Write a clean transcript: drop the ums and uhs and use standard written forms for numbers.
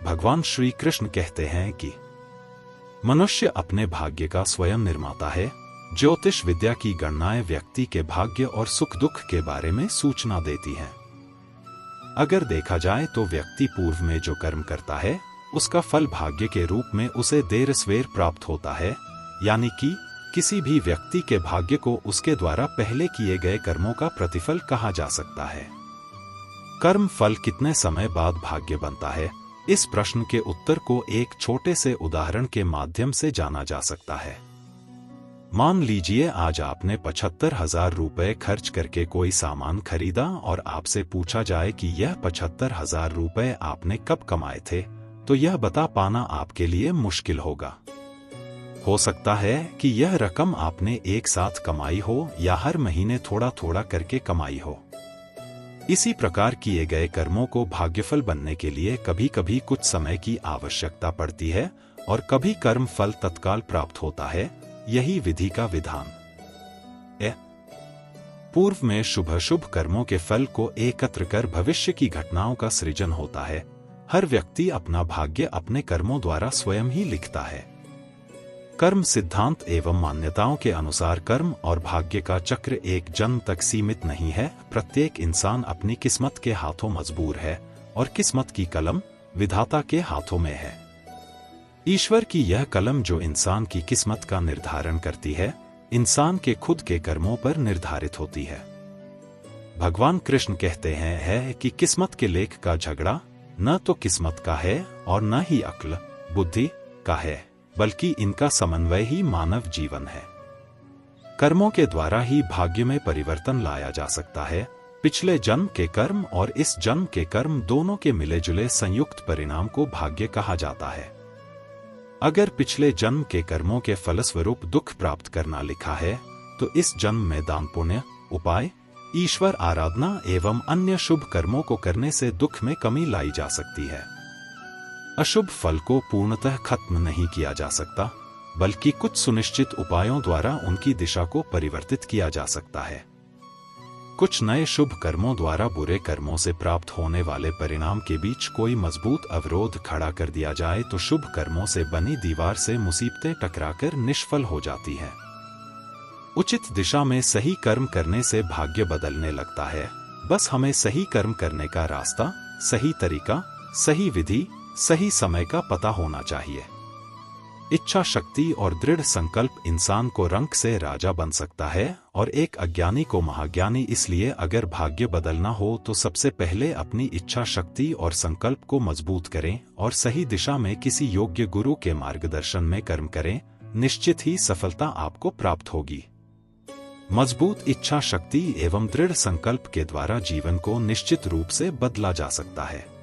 भगवान श्री कृष्ण कहते हैं कि मनुष्य अपने भाग्य का स्वयं निर्माता है। ज्योतिष विद्या की गणनाएं व्यक्ति के भाग्य और सुख दुख के बारे में सूचना देती हैं। अगर देखा जाए तो व्यक्ति पूर्व में जो कर्म करता है उसका फल भाग्य के रूप में उसे देर सवेर प्राप्त होता है, यानी कि किसी भी व्यक्ति के भाग्य को उसके द्वारा पहले किए गए कर्मों का प्रतिफल कहा जा सकता है। कर्म फल कितने समय बाद भाग्य बनता है, इस प्रश्न के उत्तर को एक छोटे से उदाहरण के माध्यम से जाना जा सकता है। मान लीजिए आज आपने 75,000 रुपए खर्च करके कोई सामान खरीदा और आपसे पूछा जाए कि यह 75,000 रुपए आपने कब कमाए थे, तो यह बता पाना आपके लिए मुश्किल होगा। हो सकता है कि यह रकम आपने एक साथ कमाई हो या हर महीने थोड़ा थोड़ा करके कमाई हो। इसी प्रकार किए गए कर्मों को भाग्यफल बनने के लिए कभी कभी कुछ समय की आवश्यकता पड़ती है और कभी कर्म फल तत्काल प्राप्त होता है। यही विधि का विधान है। पूर्व में शुभ अशुभ कर्मों के फल को एकत्र कर भविष्य की घटनाओं का सृजन होता है। हर व्यक्ति अपना भाग्य अपने कर्मों द्वारा स्वयं ही लिखता है। कर्म सिद्धांत एवं मान्यताओं के अनुसार कर्म और भाग्य का चक्र एक जन्म तक सीमित नहीं है। प्रत्येक इंसान अपनी किस्मत के हाथों मजबूर है और किस्मत की कलम विधाता के हाथों में है। ईश्वर की यह कलम जो इंसान की किस्मत का निर्धारण करती है, इंसान के खुद के कर्मों पर निर्धारित होती है। भगवान कृष्ण कहते हैं कि किस्मत के लेख का झगड़ा न तो किस्मत का है और न ही अक्ल बुद्धि का है, बल्कि इनका समन्वय ही मानव जीवन है। कर्मों के द्वारा ही भाग्य में परिवर्तन लाया जा सकता है। पिछले जन्म के कर्म और इस जन्म के कर्म दोनों के मिले जुले संयुक्त परिणाम को भाग्य कहा जाता है। अगर पिछले जन्म के कर्मों के फलस्वरूप दुख प्राप्त करना लिखा है, तो इस जन्म में दान पुण्य उपाय ईश्वर आराधना एवं अन्य शुभ कर्मों को करने से दुख में कमी लाई जा सकती है। अशुभ फल को पूर्णतः खत्म नहीं किया जा सकता, बल्कि कुछ सुनिश्चित उपायों द्वारा उनकी दिशा को परिवर्तित किया जा सकता है। कुछ नए शुभ कर्मों द्वारा बुरे कर्मों से प्राप्त होने वाले परिणाम के बीच कोई मजबूत अवरोध खड़ा कर दिया जाए तो शुभ कर्मों से बनी दीवार से मुसीबतें टकराकर निष्फल हो जाती हैं। उचित दिशा में सही कर्म करने से भाग्य बदलने लगता है। बस हमें सही कर्म करने का रास्ता, सही तरीका, सही विधि, सही समय का पता होना चाहिए। इच्छा शक्ति और दृढ़ संकल्प इंसान को रंक से राजा बन सकता है और एक अज्ञानी को महाज्ञानी। इसलिए अगर भाग्य बदलना हो तो सबसे पहले अपनी इच्छा शक्ति और संकल्प को मजबूत करें और सही दिशा में किसी योग्य गुरु के मार्गदर्शन में कर्म करें। निश्चित ही सफलता आपको प्राप्त होगी। मजबूत इच्छा शक्ति एवं दृढ़ संकल्प के द्वारा जीवन को निश्चित रूप से बदला जा सकता है।